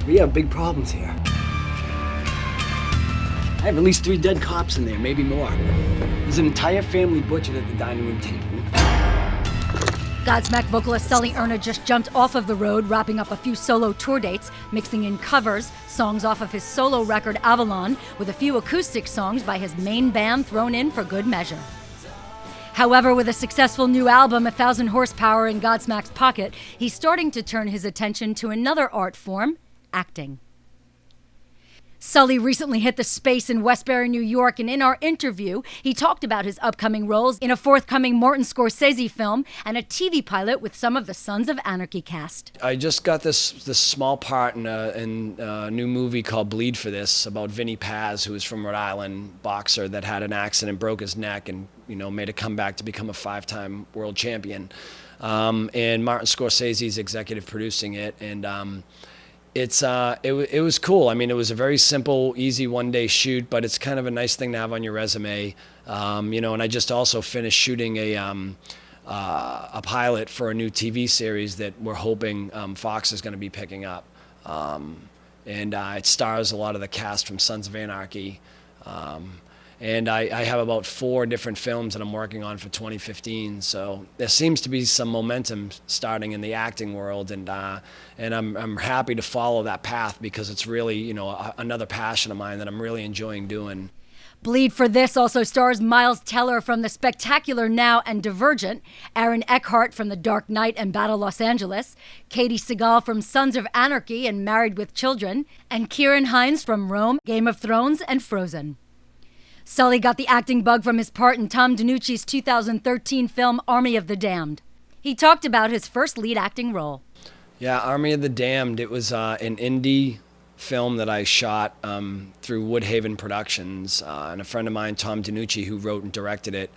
We have big problems here. I have at least 3 dead cops in there, maybe more. There's an entire family butchered at the dining room table. Godsmack vocalist Sully Erna just jumped off of the road, wrapping up a few solo tour dates, mixing in covers, songs off of his solo record Avalon, with a few acoustic songs by his main band thrown in for good measure. However, with a successful new album, 1,000 horsepower in Godsmack's pocket, he's starting to turn his attention to another art form, acting. Sully recently hit the space in Westbury, New York, and in our interview, he talked about his upcoming roles in a forthcoming Martin Scorsese film and a TV pilot with some of the Sons of Anarchy cast. I just got this small part in a new movie called Bleed for This about Vinny Paz, who is from Rhode Island, boxer that had an accident, broke his neck, and made a comeback to become a 5-time world champion. And Martin Scorsese is executive producing it, and it was cool. I mean, it was a very simple, easy one-day shoot, but it's kind of a nice thing to have on your resume. And I just also finished shooting a pilot for a new TV series that we're hoping Fox is going to be picking up. It stars a lot of the cast from Sons of Anarchy. And I have about 4 different films that I'm working on for 2015. So there seems to be some momentum starting in the acting world, and I'm happy to follow that path because it's really another passion of mine that I'm really enjoying doing. Bleed for This also stars Miles Teller from The Spectacular Now and Divergent, Aaron Eckhart from The Dark Knight and Battle Los Angeles, Katie Seagal from Sons of Anarchy and Married with Children, and Kieran Hines from Rome, Game of Thrones, and Frozen. Sully got the acting bug from his part in Tom DeNucci's 2013 film Army of the Damned. He talked about his first lead acting role. Yeah, Army of the Damned. It was an indie film that I shot through Woodhaven Productions. And a friend of mine, Tom DeNucci, who wrote and directed it,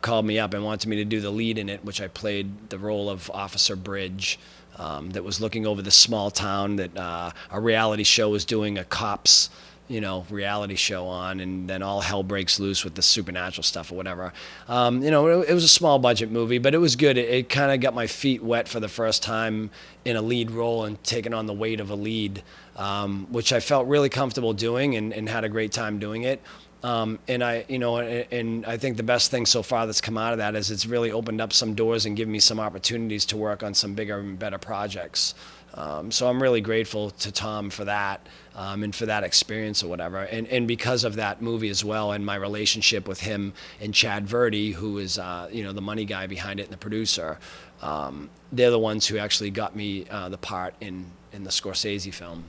called me up and wanted me to do the lead in it, which I played the role of Officer Bridge, that was looking over this small town that a reality show was doing a cops reality show on, and then all hell breaks loose with the supernatural stuff or whatever. It was a small budget movie, but it was good. It kind of got my feet wet for the first time in a lead role and taking on the weight of a lead, which I felt really comfortable doing and had a great time doing it. And I think the best thing so far that's come out of that is it's really opened up some doors and given me some opportunities to work on some bigger and better projects. So I'm really grateful to Tom for that, and for that experience or whatever. And because of that movie as well, and my relationship with him and Chad Verdi, who is the money guy behind it and the producer, they're the ones who actually got me the part in the Scorsese film.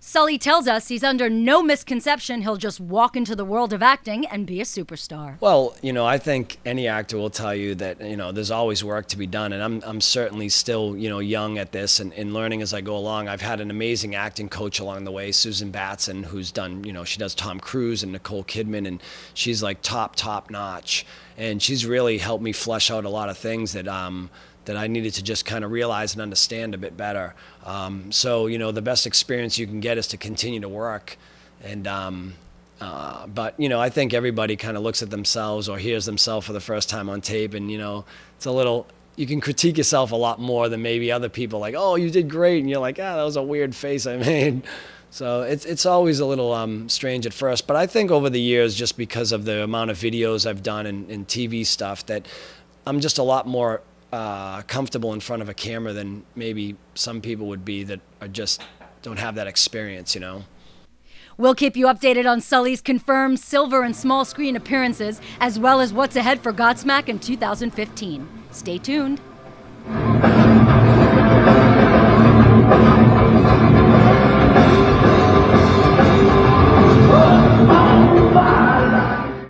Sully tells us he's under no misconception he'll just walk into the world of acting and be a superstar. Well, I think any actor will tell you that, there's always work to be done, and I'm certainly still, young at this and learning as I go along. I've had an amazing acting coach along the way, Susan Batson, who's done, she does Tom Cruise and Nicole Kidman, and she's like top notch, and she's really helped me flesh out a lot of things that I needed to just kind of realize and understand a bit better. So, the best experience you can get is to continue to work. And, but, I think everybody kind of looks at themselves or hears themselves for the first time on tape, and, it's a little, you can critique yourself a lot more than maybe other people, like, oh, you did great. And you're like, that was a weird face I made. So it's always a little strange at first. But I think over the years, just because of the amount of videos I've done and TV stuff, that I'm just a lot more comfortable in front of a camera than maybe some people would be that are just don't have that experience, We'll keep you updated on Sully's confirmed silver and small screen appearances, as well as what's ahead for Godsmack in 2015. Stay tuned.